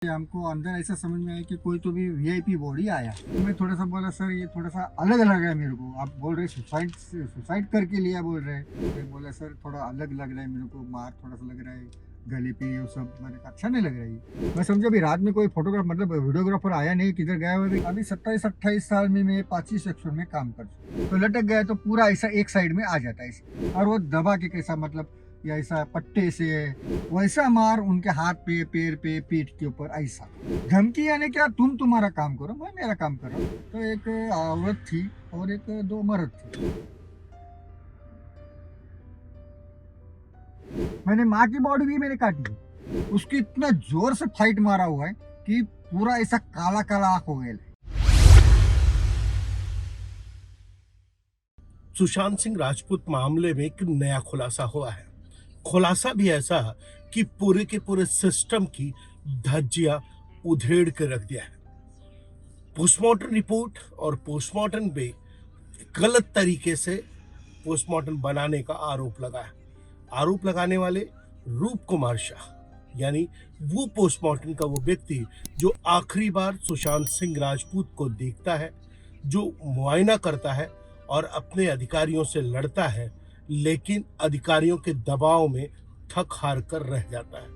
हमको अंदर ऐसा समझ में आया कि कोई तो भी वीआईपी बॉडी आया। तो मैं थोड़ा सा बोला, सर ये थोड़ा सा अलग लग रहा है मेरे को। आप बोल रहे सुसाइड सुसाइड करके लिया बोल रहे हैं। मैं बोला सर थोड़ा अलग लग रहा है मेरे को, मार थोड़ा सा लग रहा है गले पे, ये सब मैंने कहा अच्छा नहीं लग रहा है। मैं समझा अभी रात में कोई फोटोग्राफ मतलब वीडियोग्राफर आया नहीं, किधर गया हुआ। अभी 27-28 साल में मैं 25 सेक्शन में काम करता हूँ, तो लटक गया तो पूरा ऐसा एक साइड में आ जाता है और वो दबा के कैसा मतलब या ऐसा पट्टे से वैसा मार उनके हाथ पे, पैर पे, पीठ के ऊपर ऐसा धमकी। यानी क्या, तुम तुम्हारा काम करो, मैं मेरा काम कर रहा हूँ। तो एक औरत थी और एक दो मर्द थे। मैंने माँ की बॉडी भी मैंने काटी है। उसकी इतना जोर से फाइट मारा हुआ है कि पूरा ऐसा काला काला आंख हो गया। सुशांत सिंह राजपूत मामले में एक नया खुलासा हुआ है। खुलासा भी ऐसा कि पूरे के पूरे सिस्टम की धज्जियां उधेड़ के रख दिया है। पोस्टमार्टम रिपोर्ट और पोस्टमार्टम पे गलत तरीके से पोस्टमार्टम बनाने का आरोप लगा है। आरोप लगाने वाले रूप कुमार शाह, यानी वो पोस्टमार्टम का वो व्यक्ति जो आखिरी बार सुशांत सिंह राजपूत को देखता है, जो मुआयना करता है और अपने अधिकारियों से लड़ता है, लेकिन अधिकारियों के दबाव में थक हार कर रह जाता है।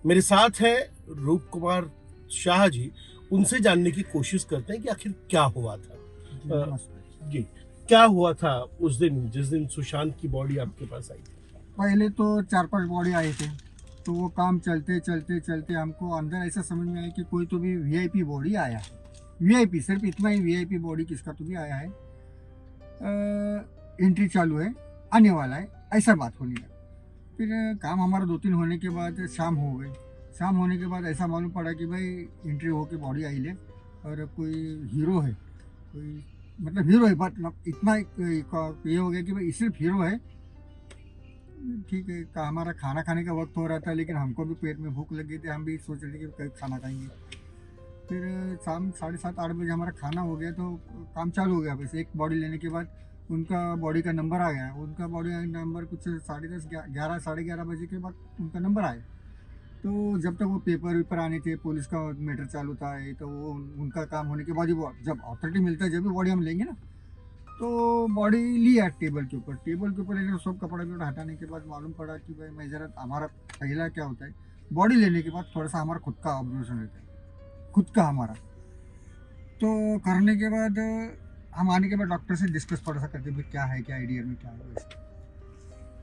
मेरे साथ है रूप कुमार शाह जी। उनसे जानने की कोशिश करते हैं कि आखिर क्या हुआ था। जी, क्या हुआ था उस दिन जिस दिन सुशांत की बॉडी आपके पास आई थी? पहले तो 4-5 बॉडी आए थे, तो वो काम चलते चलते चलते हमको अंदर ऐसा समझ में आया कि कोई तो भी वीआईपी बॉडी आया है। वीआईपी सिर्फ इतना ही, वीआईपी बॉडी किसका तो भी आया है, एंट्री चालू है, आने वाला है, ऐसा बात होने लगा। फिर काम हमारा 2-3 होने के बाद शाम हो गई। शाम होने के बाद ऐसा मालूम पड़ा कि भाई एंट्री हो के बॉडी आई ले और कोई हीरो है, कोई मतलब हीरो है, मतलब इतना ये हो गया कि भाई सिर्फ हीरो है। ठीक है, हमारा खाना खाने का वक्त हो रहा था, लेकिन हमको भी पेट में भूख लगी थी, हम भी सोच रहे थे कि कहीं खाना खाएंगे। फिर शाम 7:30-8 बजे हमारा खाना हो गया तो काम चालू हो गया। बस एक बॉडी लेने के बाद उनका बॉडी का नंबर आ गया। उनका बॉडी नंबर कुछ 10:30 11 11:30 बजे के बाद उनका नंबर आया। तो जब तक वो पेपर वेपर आने थे, पुलिस का मैटर चालू था, ये तो वो उनका काम होने के बाद ही जब अथॉरिटी मिलता है जब भी बॉडी हम लेंगे ना। तो बॉडी लिया टेबल के ऊपर। टेबल के ऊपर लेकर सब कपड़ा वपड़ा हटाने के बाद मालूम पड़ा कि भाई मैं जरा, हमारा पहला क्या होता है, बॉडी लेने के बाद थोड़ा सा हमारा खुद का ऑब्जर्वेशन रहता है, खुद का हमारा। तो करने के बाद हम आने के बाद डॉक्टर से डिस्कस थोड़ा सा करते क्या है, क्या आइडिया में क्या है वैसे।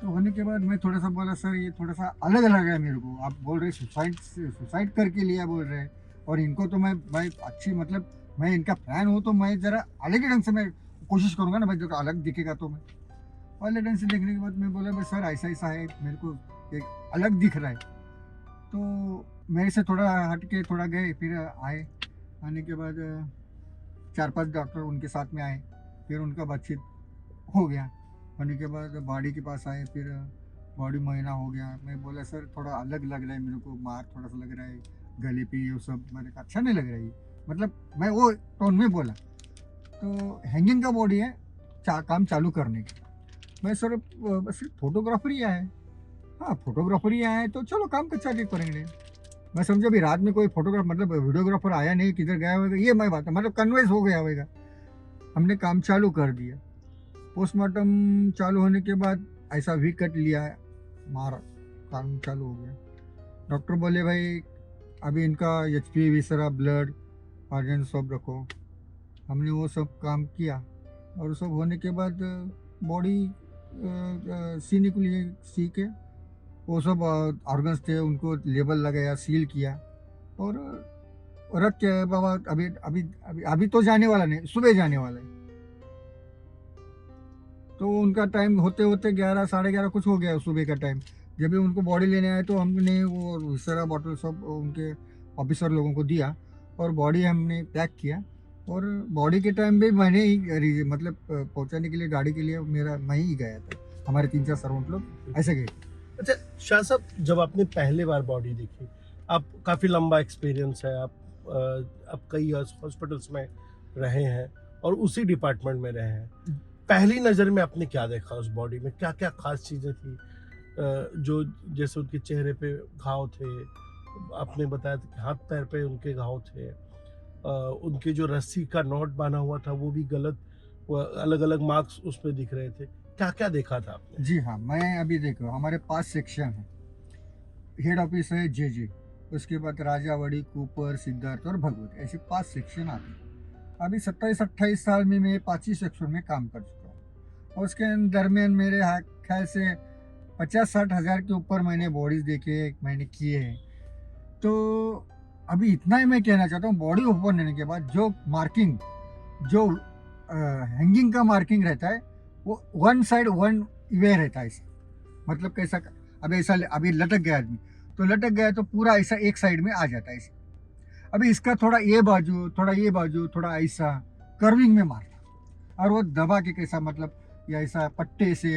तो होने के बाद मैं थोड़ा सा बोला, सर ये थोड़ा सा अलग लग रहा है मेरे को। आप बोल रहे सुसाइड करके लिया बोल रहे हैं, और इनको तो मैं भाई अच्छी मतलब मैं इनका फैन हूँ, तो मैं ज़रा अलग ही ढंग से मैं कोशिश करूँगा ना भाई, जो अलग दिखेगा तो मैं अलग ढंग से देखने के बाद मैं बोला भाई सर ऐसा ऐसा है, मेरे को एक अलग दिख रहा है। तो मेरे से थोड़ा हट के थोड़ा गए, फिर आए। आने के बाद 4-5 डॉक्टर उनके साथ में आए, फिर उनका बातचीत हो गया। होने के बाद बॉडी के पास आए, फिर बॉडी महीना हो गया। मैं बोला सर थोड़ा अलग लग रहा है मेरे को, मार थोड़ा सा लग रहा है गले पे, ये सब मैंने कहा अच्छा नहीं लग रहा है मतलब मैं वो टोन में बोला। तो हैंगिंग का बॉडी है, काम चालू करने की। मैं सर बस फोटोग्राफर ही आया है। हाँ फोटोग्राफर ही आया है तो चलो काम कच्चा के करेंगे। मैं समझा अभी रात में कोई फोटोग्राफ मतलब वीडियोग्राफर आया नहीं, किधर गया होगा, ये मैं बात है मतलब कन्वेंस हो गया होगा। हमने काम चालू कर दिया। पोस्टमार्टम चालू होने के बाद ऐसा वी कट लिया, मारा, काम चालू हो गया। डॉक्टर बोले भाई अभी इनका HP विसरा, ब्लड, ऑर्गन सब रखो। हमने वो सब काम किया और सब होने के बाद बॉडी सीने के लिए सी के वो सब ऑर्गन्स थे उनको लेबल लगाया, सील किया और रख के बाबा अभी अभी अभी अभी तो जाने वाला नहीं, सुबह जाने वाला है। तो उनका टाइम होते होते 11 11:30 कुछ हो गया सुबह का टाइम। जब भी उनको बॉडी लेने आए तो हमने वो विसरा बॉटल सब उनके ऑफिसर लोगों को दिया और बॉडी हमने पैक किया। और बॉडी के टाइम भी मैंने ही मतलब पहुंचाने के लिए गाड़ी के लिए मैं ही गया था, हमारे 3-4 सर्वेंट लोग ऐसे गए। अच्छा शाह साहब, जब आपने पहले बार बॉडी देखी, आप काफ़ी लंबा एक्सपीरियंस है, आप कई हॉस्पिटल्स में रहे हैं और उसी डिपार्टमेंट में रहे हैं। पहली नज़र में आपने क्या देखा उस बॉडी में? क्या क्या खास चीज़ें थी जो जैसे उनके चेहरे पे घाव थे आपने बताया था कि हाथ पैर पे उनके घाव थे, उनके जो रस्सी का नॉट बांधा हुआ था वो भी गलत, अलग अलग मार्क्स उस पे दिख रहे थे। क्या क्या देखा था आपने? जी हाँ, मैं अभी देखो हमारे 5 सेक्शन हैं। हेड ऑफिस है जे, उसके बाद राजावाड़ी, कुपर, सिद्धार्थ और भगवत, ऐसे 5 सेक्शन आते हैं। अभी 27-28 साल में मैं 5 ही सेक्शन में काम कर चुका हूँ, और उसके दरमियान मेरे ख्याल से 50-60 हज़ार के ऊपर मैंने बॉडीज देखे, मैंने किए हैं। तो अभी इतना ही मैं कहना चाहता हूँ, बॉडी ओपन होने के बाद जो मार्किंग, जो हैंगिंग का मार्किंग रहता है, वो वन साइड वन वे रहता है। ऐसा मतलब कैसा, अब ऐसा अभी लटक गया आदमी, तो लटक गया तो पूरा ऐसा एक साइड में आ जाता है ऐसा। अभी इसका थोड़ा ये बाजू, थोड़ा ये बाजू, थोड़ा ऐसा कर्विंग में मारता, और वो दबा के कैसा, मतलब या ऐसा पट्टे से,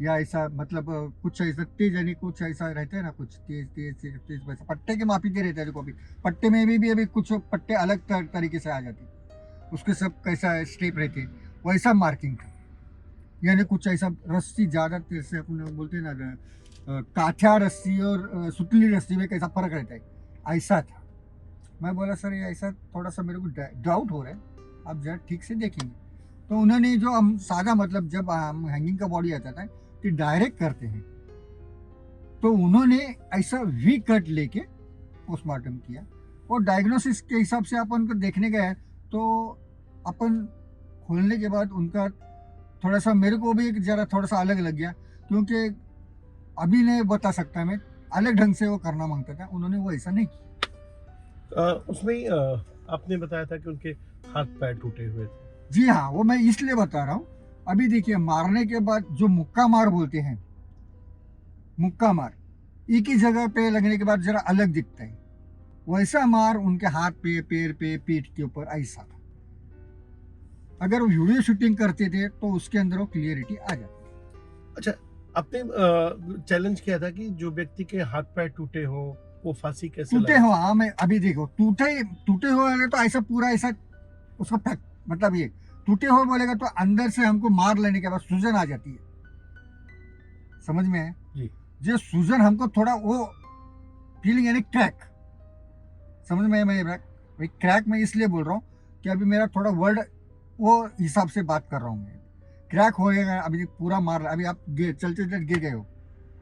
या ऐसा मतलब कुछ ऐसा तेज, यानी कुछ ऐसा रहता है ना, कुछ तेज तेज तेज तेज, वैसा पट्टे के मापी के रहता है। देखो अभी पट्टे में भी अभी कुछ पट्टे अलग तरीके से आ जाते, उसके सब कैसा स्टेप रहते, वैसा मार्किंग था। यानी कुछ ऐसा रस्सी ज़्यादा से अपने बोलते हैं ना, काठा रस्सी और सुतली रस्सी में कैसा फर्क रहता है, ऐसा था। मैं बोला सर ये ऐसा थोड़ा सा मेरे को डाउट हो रहा है, आप जरा ठीक से देखेंगे। तो उन्होंने जो हम सादा, मतलब जब हम हैंगिंग का बॉडी आता था कि डायरेक्ट करते हैं, तो उन्होंने ऐसा वी कट लेके पोस्टमार्टम किया, और डायग्नोसिस के हिसाब से अपन को देखने गए, तो अपन खोलने के बाद उनका थोड़ा सा मेरे को भी जरा थोड़ा सा अलग लग गया, क्योंकि अभी नहीं बता सकता मैं, अलग ढंग से वो करना मांगता था, उन्होंने वो ऐसा नहीं किया। उसमें आपने बताया था कि उनके हाथ पैर टूटे हुए थे। जी हाँ, वो मैं इसलिए बता रहा हूँ। अभी देखिए, मारने के बाद जो मुक्का मार बोलते हैं, मुक्का मार एक ही जगह पे लगने के बाद जरा अलग दिखता है, वैसा मार उनके हाथ पे, पैर पे, पीठ के ऊपर ऐसा था। अगर वो वीडियो शूटिंग करते थे तो उसके अंदर वो क्लियरिटी आ जाती। अच्छा, आपने चैलेंज किया था कि जो व्यक्ति के हाथ पैर टूटे हो वो फांसी कैसे टूटे लगा? हो, हाँ, मैं अभी देखो टूटे हुए तो ऐसा पूरा ऐसा उसका फैक्ट, मतलब ये टूटे हुए बोलेगा तो अंदर से हमको मार लेने के बाद सूजन आ जाती है, समझ में है जी। जो सूजन हमको थोड़ा वो फीलिंग, यानी क्रैक, समझ में है। मैं क्रैक में इसलिए बोल रहा हूँ कि अभी मेरा थोड़ा वर्ड वो हिसाब से बात कर रहा हूँ मैं। क्रैक होएगा, अभी पूरा मार, अभी आप चलते चलते गिर गए हो,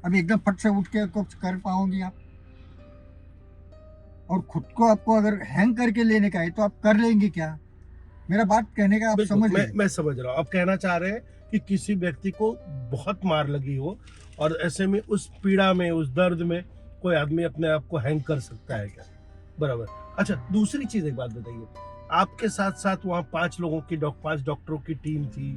अभी एकदम फट से उठ के कुछ कर पाओगे आप? और खुद को आपको अगर हैंग करके लेने का है तो आप कर लेंगे क्या? मेरा बात कहने का आप बिल्कुल, समझ मैं लीजिए। मैं समझ रहा हूँ। आप कहना चाह रहे हैं कि किसी व्यक्ति को बहुत मार लगी हो और ऐसे में उस पीड़ा में, उस दर्द में कोई आदमी अपने आप को हैंग कर सकता है क्या? बराबर। अच्छा, दूसरी चीज़ एक बात बताइए, आपके साथ-साथ वहाँ 5 लोगों की 5 डॉक्टरों की टीम थी,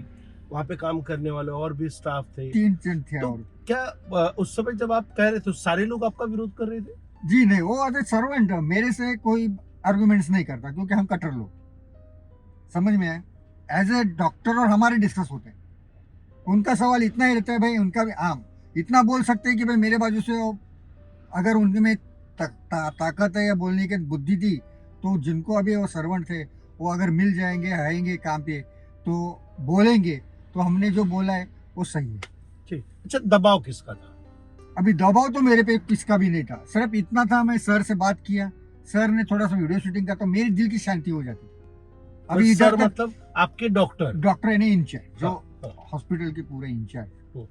वहाँ पे काम करने वाले और भी स्टाफ थे। 3 जन थे तो और क्या उस समय जब आप कह रहे थे, सारे लोग आपका विरोध कर रहे थे? जी नहीं, वो आते सर्वेंट, मेरे से कोई आर्गुमेंट्स नहीं करता, क्योंकि हम कट्टर लोग, समझ में आए। एज ए डॉक्टर और हमारे डिस्कस होते हैं, उनका सवाल इतना ही रहता है भाई, उनका भी आम इतना बोल सकते हैं कि भाई मेरे बाजू से अगर उनके में ताकत है या बोलने की बुद्धि थी, तो जिनको अभी वो सर्वेंट थे वो अगर मिल जाएंगे, आएंगे काम पे, तो बोलेंगे, तो हमने जो बोला है वो सही है। ठीक। अच्छा, दबाव किसका था? अभी दबाव तो मेरे पे किसका भी नहीं था, सिर्फ इतना था, मैं सर से बात किया, सर ने थोड़ा सा वीडियो शूटिंग का, तो मेरी दिल की शांति हो जाती। अभी इधर सर तक मतलब आपके डॉक्टर? डॉक्टर है ना इंचार्ज, जो हाँ, हाँ। हॉस्पिटल के पूरे इंचार्ज, हम्म।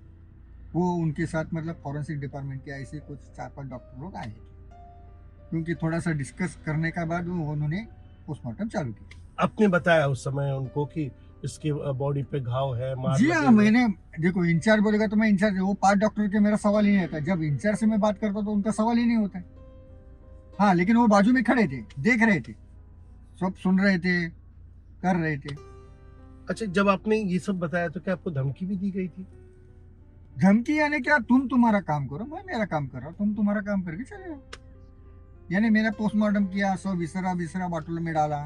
वो उनके साथ मतलब फॉरेंसिक डिपार्टमेंट के ऐसे कुछ 4-5 डॉक्टर लोग आए थे, क्योंकि थोड़ा सा डिस्कस करने के बाद उन्होंने पोस्टमार्टम चालू किया। आपने बताया उस समय उनको कि इसके बॉडी पे घाव है, मार जी लगे हाँ, हुए हैं। मैंने देखो इंचार्ज बोलेगा तो मैं इंचार्ज, वो 5 डॉक्टर के मेरा सवाल ही नहीं आता, जब इंचार्ज से मैं बात करता तो उनका सवाल ही नहीं होता है। हाँ, लेकिन वो बाजू में खड़े थे, देख रहे थे, सब सुन रहे थे, कर रहे थे। अच्छा, जब आपने ये सब बताया तो क्या आपको धमकी भी दी गई थी? धमकी यानी क्या, तुम तुम्हारा काम करो, मैं मेरा काम कर रहा हूँ, तुम तुम्हारा काम करके चले जाओ। यानी मैंने पोस्टमार्टम किया, सब बिस्तरा बिस्तरा बॉटल में डाला,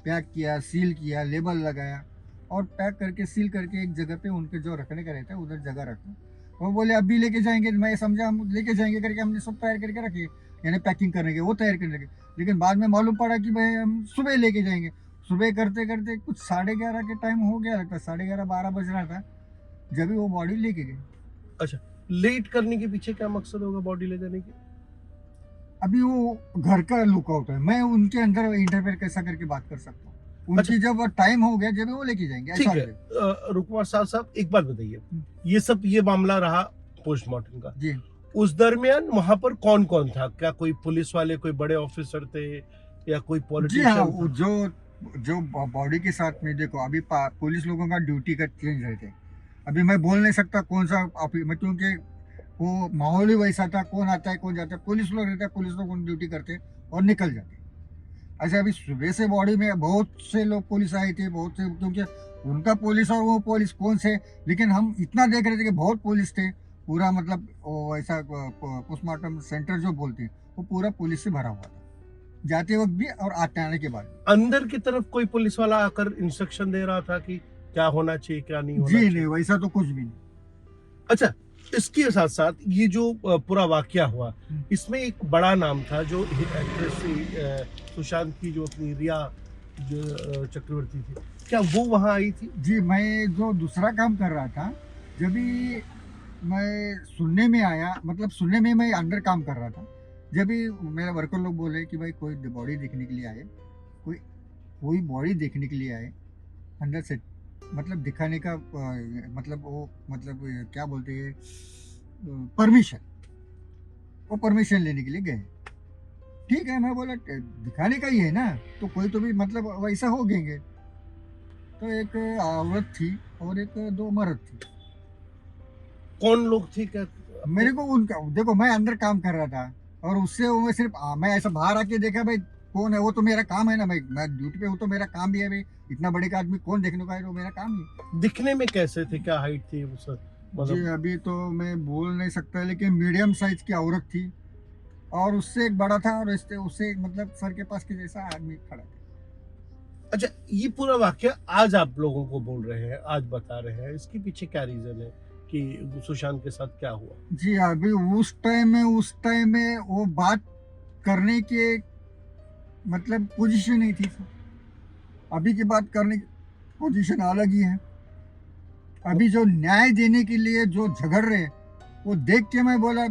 पैक किया, सील किया, लेबल लगाया, और पैक करके सील करके एक जगह पे उनके जो रखने का रहता है उधर जगह रखा। वो बोले अभी लेके जाएंगे, मैं समझा हम लेके जाएंगे करके हमने सब तैयार करके रखे, यानी पैकिंग करने के वो तैयार करने के। लेकिन बाद में मालूम पड़ा कि भाई हम सुबह लेके जाएंगे। सुबह करते करते कुछ 11:30 के टाइम हो गया, लगता है 11:30-12 बज रहा था, जब भी वो बॉडी लेके गए। अच्छा, लेट करने के पीछे क्या मकसद होगा बॉडी ले जाने की? अभी वो घर का लुकआउट है, मैं उनके अंदर इंटरफेयर कैसा करके बात कर सकता हूँ? अच्छा। उनकी जब टाइम हो गया जब वो लेके जाएंगे, ऐसा ठीक हो है, जाएगा। रुकमा साहब एक बात बताइए, हम्म, ये मामला रहा पोस्टमार्टम का। जी उस दरमियान वहां पर कौन कौन था? क्या कोई पुलिस वाले, कोई बड़े ऑफिसर थे, या कोई जी हाँ, पॉलिटिशियन वो था? जो जो बॉडी के साथ में देखो, अभी पुलिस लोगों का ड्यूटी का चेंज रहते हैं। अभी मैं बोल नहीं सकता कौन सा ऑफिस में, क्योंकि वो माहौल ही वैसा था, कौन आता है कौन जाता है, पुलिस लोग रहते हैं, पुलिस लोग ड्यूटी करते हैं और निकल जाते हैं। ऐसे अभी सुबह से बॉडी में बहुत से लोग पुलिस आए थे, बहुत से, क्योंकि उनका पुलिस और वो पुलिस कौन से, लेकिन हम इतना देख रहे थे कि बहुत पुलिस थे। पूरा मतलब वो ऐसा पोस्टमार्टम सेंटर जो बोलते हैं वो पूरा पुलिस से भरा हुआ था, जाते वक्त भी और आते आने के बाद भी। अंदर की तरफ कोई पुलिस वाला आकर इंस्ट्रक्शन दे रहा था कि क्या होना चाहिए, क्या नहीं होना जी नहीं, चाहिए? वैसा तो कुछ भी नहीं। अच्छा, इसके साथ साथ ये जो पूरा वाकया हुआ, इसमें एक बड़ा नाम था जो एक्ट्रेस सुशांत की, जो अपनी रिया जो चक्रवर्ती थी, क्या वो वहां आई थी? जी, मैं जो दूसरा काम कर रहा था, जब भी मैं सुनने में आया, मतलब सुनने में मैं अंदर काम कर रहा था, जब भी मेरे वर्कर लोग बोले कि भाई कोई बॉडी देखने के लिए आए, कोई कोई बॉडी देखने के लिए आए अंदर से, मतलब दिखाने का मतलब वो मतलब क्या बोलते हैं, परमिशन, वो परमिशन लेने के लिए गए। ठीक है, मैं बोला दिखाने का ही है ना, तो कोई तो भी मतलब वैसा हो गएंगे। तो एक औरत थी और एक दो मर्द थी। कौन लोग थे, क्या मेरे को उनका देखो, मैं अंदर काम कर रहा था और उससे वो मैं सिर्फ मैं ऐसा बाहर आके देखा, भाई कौन है, वो तो मेरा काम है ना, भाई मैं ड्यूटी पे हूँ तो मेरा काम भी है भाई, इतना बड़े का आदमी कौन देखने को आए, तो मेरा काम ही है। दिखने में कैसे थे, क्या हाइट थी वो सर? जी मतलब अभी तो मैं बोल नहीं सकता, लेकिन मीडियम साइज की औरत थी और उससे एक बड़ा था, और इससे उससे मतलब सर के पास के जैसा आदमी खड़ा था। अच्छा, ये पूरा वाकया आज आप लोगों को बोल रहे हैं, आज बता रहे हैं, इसके पीछे क्या रीजन है कि सुशांत के साथ क्या हुआ? जी अभी उस टाइम में वो बात करने के मतलब पोजीशन नहीं थी सर। अभी की बात करने की पोजीशन अलग ही है। अभी जो न्याय देने के लिए जो झगड़ रहे हैं, वो देख के मैं बोला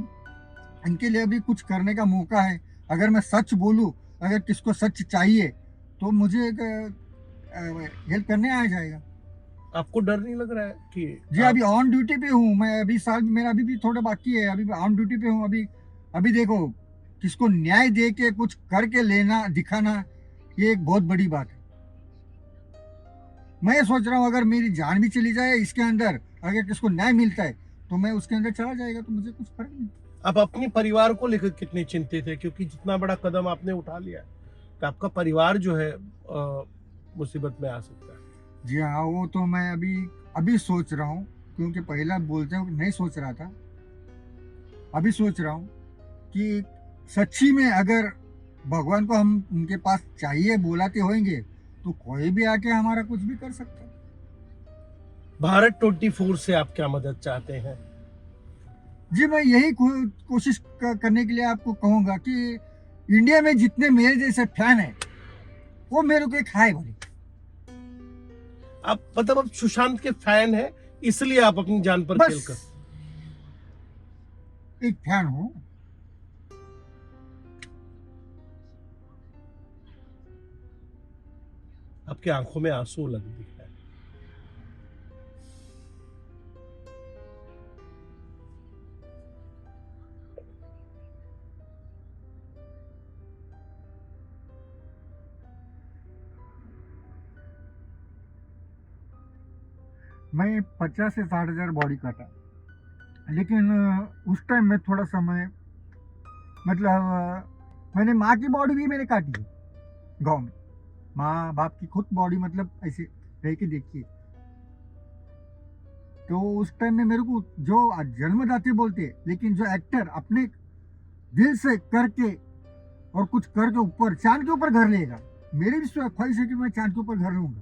इनके लिए भी कुछ करने का मौका है। अगर मैं सच बोलूं, अगर किसको सच चाहिए तो मुझे हेल्प करने आ जाएगा। आपको डर नहीं लग रहा है कि जी आप अभी ऑन ड्यूटी पे हूँ मैं, अभी साल मेरा अभी भी थोड़ा बाकी है, अभी ऑन ड्यूटी पे हूँ अभी। अभी देखो, किसको न्याय दे के कुछ करके लेना दिखाना, ये एक बहुत बड़ी बात है। मैं ये सोच रहा हूँ अगर मेरी जान भी चली जाए इसके अंदर, अगर किसको न्याय मिलता है तो मैं उसके अंदर चला जाएगा, तो मुझे कुछ फर्क नहीं। आप अपने परिवार को लेकर कितने चिंतित है? क्योंकि जितना बड़ा कदम आपने उठा लिया है, तो आपका परिवार जो है मुसीबत में आ सकता है। जी हाँ, वो तो मैं अभी अभी सोच रहा हूँ, क्योंकि पहला बोलते हैं नहीं सोच रहा था, अभी सोच रहा हूँ कि सच्ची में अगर भगवान को हम उनके पास चाहिए बुलाते होंगे तो कोई भी आके हमारा कुछ भी कर सकता है। भारत 24 से आप क्या मदद चाहते हैं? जी मैं यही कोशिश करने के लिए आपको कहूँगा कि इंडिया में जितने मेरे जैसे फैन है वो मेरे को एक हाय बोले। आप मतलब आप सुशांत के फैन हैं, इसलिए आप अपनी जान पर खेल बस कर। एक फैन हूँ। आपकी आंखों में आंसू लग दिख रहा है। मैं 50 से 60 हजार बॉडी काटा, लेकिन उस टाइम में थोड़ा समय मतलब मैंने माँ की बॉडी भी मैंने काटी है गाँव में। माँ बाप की खुद बॉडी मतलब ऐसे रह के देखिए, तो उस टाइम में मेरे को जो जन्मदाते बोलते हैं, लेकिन जो एक्टर अपने दिल से करके और कुछ करके ऊपर चांद के ऊपर घर लेगा, मेरी भी ख्वाहिश है कि मैं चांद के ऊपर घर लूंगा।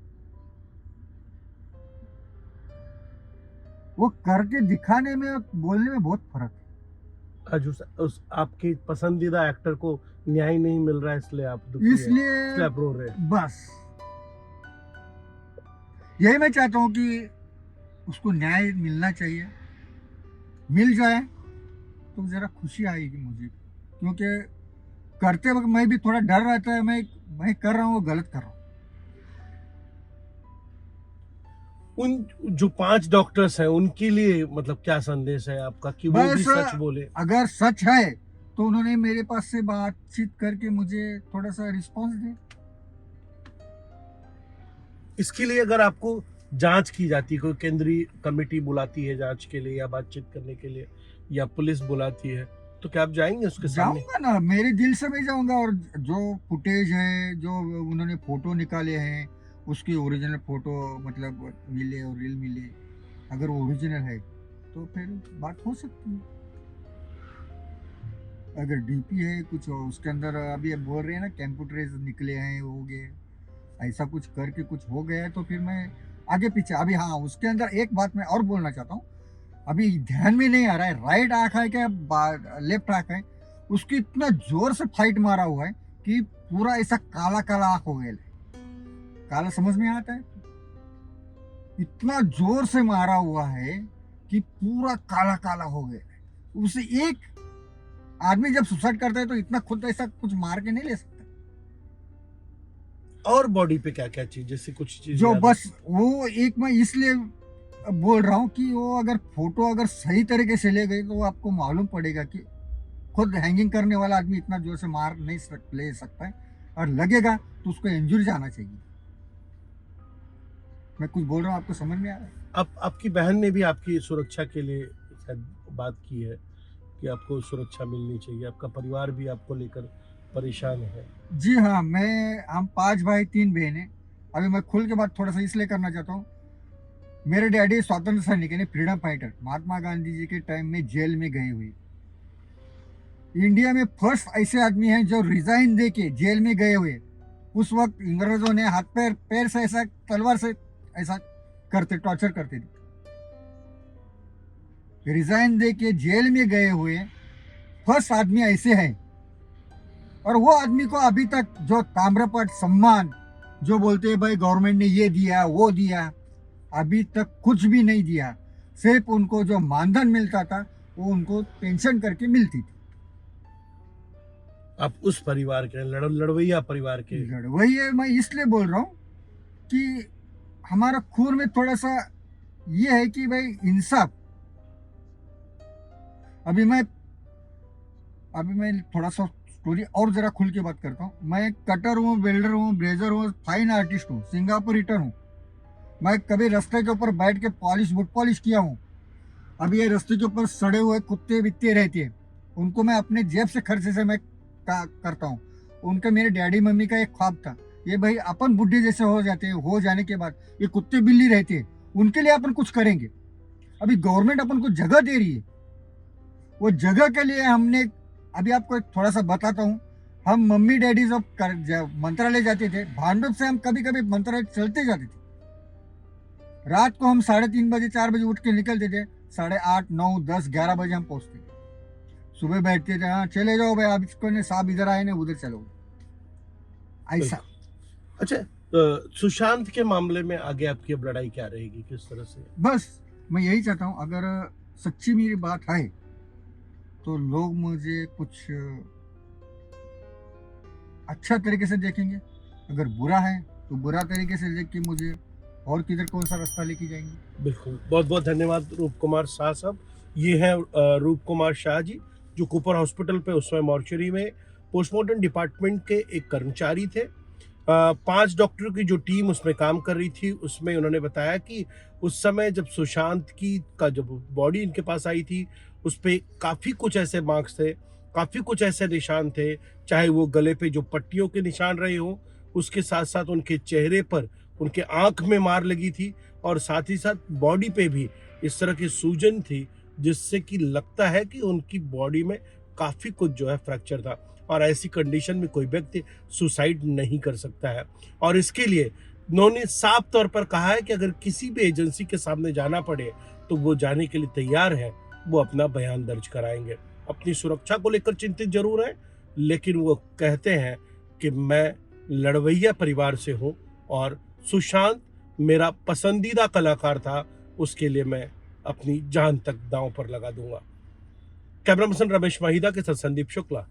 वो करके दिखाने में और बोलने में बहुत फर्क है। आज उस आपके पसंदीदा एक्टर को न्याय नहीं मिल रहा है, इसलिए आप दुखी हैं, इसलिए आप रो रहे हैं। बस यही मैं चाहता हूँ कि उसको न्याय मिलना चाहिए, मिल जाए तो ज़रा खुशी आएगी मुझे, क्योंकि करते वक्त मैं भी थोड़ा डर रहता है, मैं कर रहा हूँ वो गलत कर रहा हूँ। उन जो 5 डॉक्टर्स हैं उनके लिए मतलब क्या संदेश है आपका कि वो भी बस सच बोले? अगर सच है तो उन्होंने मेरे पास से बातचीत करके मुझे थोड़ा सा रिस्पॉन्स दे। इसके लिए अगर आपको जांच की जाती है, कोई केंद्रीय कमेटी बुलाती है जांच के लिए या बातचीत करने के लिए या पुलिस बुलाती है, तो क्या आप जाएंगे उसके सामने? जाऊंगा ना, मेरे दिल से मैं जाऊंगा। और जो फुटेज है, जो उन्होंने फोटो निकाले हैं, उसकी ओरिजिनल फोटो मतलब मिले और रील मिले, अगर वो ओरिजिनल है तो फिर बात हो सकती है। अगर डीपी है कुछ उसके अंदर, अभी अब बोल रहे हैं ना कंप्यूटराइज निकले हैं, हो गए, ऐसा कुछ करके कुछ हो गया है तो फिर मैं आगे पीछे। अभी हाँ, उसके अंदर एक बात मैं और बोलना चाहता हूँ, अभी ध्यान में नहीं आ रहा है राइट आंख है क्या लेफ्ट आंख है, उसकी इतना जोर से फाइट मारा हुआ है कि पूरा ऐसा काला काला आंख हो गया है। काला समझ में आता है, इतना जोर से मारा हुआ है कि पूरा काला काला हो गया है। उसे एक आदमी जब सुसाइड करता है तो इतना खुद ऐसा कुछ मार के नहीं ले सकता। और बॉडी पे क्या क्या चीज, जैसे कुछ चीज जो याद है? बस वो एक, मैं इसलिए बोल रहा हूँ कि वो अगर फोटो अगर सही तरीके से ले गई तो वो आपको मालूम पड़ेगा कि खुद हैंगिंग करने वाला आदमी इतना जोर से मार नहीं ले सकता है, और लगेगा तो उसको इंजरी जाना चाहिए। मैं कुछ बोल रहा हूँ, आपको समझ में आ रहा है? आप आपकी बहन ने भी आपकी सुरक्षा के लिए शायद बात की है कि आपको सुरक्षा मिलनी चाहिए, आपका परिवार भी आपको लेकर परेशान है। जी हाँ, हम 5 भाई 3 बहनें। अभी मैं खुल के बात थोड़ा सा इसलिए करना चाहता हूँ, मेरे डैडी स्वतंत्र सैनिक यानी फ्रीडम फाइटर, महात्मा गांधी जी के टाइम में जेल में गए हुए। इंडिया में फर्स्ट ऐसे आदमी हैं जो रिजाइन दे के जेल में गए हुए। उस वक्त अंग्रेजों ने हाथ पैर पैर से ऐसा तलवार से ऐसा करते, टॉर्चर करते थे। रिजाइन दे के जेल में गए हुए फर्स्ट आदमी ऐसे हैं। और वो आदमी को अभी तक जो ताम्रपत्र सम्मान, जो बोलते हैं भाई गवर्नमेंट ने ये दिया वो दिया, अभी तक कुछ भी नहीं दिया। सिर्फ उनको जो मानधन मिलता था वो उनको पेंशन करके मिलती थी। आप उस परिवार के लड़वैया परिवार के। वही है, मैं इसलिए बोल रहा हूँ कि हमारा खून में थोड़ा सा ये है कि भाई इंसाफ। अभी मैं थोड़ा सा स्टोरी और जरा खुल के बात करता हूँ। मैं कटर हूँ, वेल्डर हूँ, ब्रेजर हूँ, फाइन आर्टिस्ट हूँ, सिंगापुर रिटर हूँ। मैं कभी रास्ते के ऊपर बैठ के वुड पॉलिश किया हूँ। अभी ये रास्ते के ऊपर सड़े हुए कुत्ते बित्ते रहते हैं, उनको मैं अपने जेब से खर्चे से मैं करता हूँ। उनका मेरे डैडी मम्मी का एक ख्वाब था, ये भाई अपन बुढ़े जैसे हो जाते हैं, हो जाने के बाद ये कुत्ते बिल्ली रहते हैं, उनके लिए अपन कुछ करेंगे। अभी गवर्नमेंट अपन को जगह दे रही है, वो जगह के लिए हमने, अभी आपको एक थोड़ा सा बताता हूँ। हम मम्मी डैडी जब मंत्रालय जाते थे, भांडुप से हम कभी कभी मंत्रालय चलते जाते थे। रात को हम 3:30 बजे 4 बजे उठ के निकलते थे, 8:30 9 10 11 बजे हम पहुंचते थे। सुबह बैठते थे, हाँ चले जाओ भाई, आप इसको ने साहब इधर आए ने उधर चलो, ऐसा। अच्छा, सुशांत के मामले में आगे आपकी अब लड़ाई क्या रहेगी, किस तरह से? बस मैं यही चाहता हूँ, अगर सच्ची मेरी बात है तो लोग मुझे कुछ अच्छा तरीके से देखेंगे, अगर बुरा है तो बुरा तरीके से देख के मुझे और किधर कौन सा रास्ता लेके जाएंगे। बिल्कुल, बहुत बहुत धन्यवाद रूप कुमार शाह साहब। ये हैं रूप कुमार शाह जी, जो कूपर हॉस्पिटल पे उस समय मॉर्चरी में पोस्टमार्टम डिपार्टमेंट के एक कर्मचारी थे। 5 डॉक्टरों की जो टीम उसमें काम कर रही थी, उसमें उन्होंने बताया कि उस समय जब सुशांत की का जब बॉडी इनके पास आई थी, उस पे काफ़ी कुछ ऐसे मार्क्स थे, काफ़ी कुछ ऐसे निशान थे, चाहे वो गले पे जो पट्टियों के निशान रहे हों, उसके साथ साथ उनके चेहरे पर, उनके आँख में मार लगी थी, और साथ ही साथ बॉडी पे भी इस तरह की सूजन थी, जिससे कि लगता है कि उनकी बॉडी में काफ़ी कुछ जो है फ्रैक्चर था, और ऐसी कंडीशन में कोई व्यक्ति सुसाइड नहीं कर सकता है। और इसके लिए उन्होंने साफ तौर पर कहा है कि अगर किसी भी एजेंसी के सामने जाना पड़े तो वो जाने के लिए तैयार है, वो अपना बयान दर्ज कराएंगे। अपनी सुरक्षा को लेकर चिंतित जरूर हैं, लेकिन वो कहते हैं कि मैं लड़वैया परिवार से हूँ और सुशांत मेरा पसंदीदा कलाकार था, उसके लिए मैं अपनी जान तक दांव पर लगा दूंगा। कैमरा पर्सन रमेश महिदा के साथ संदीप शुक्ला,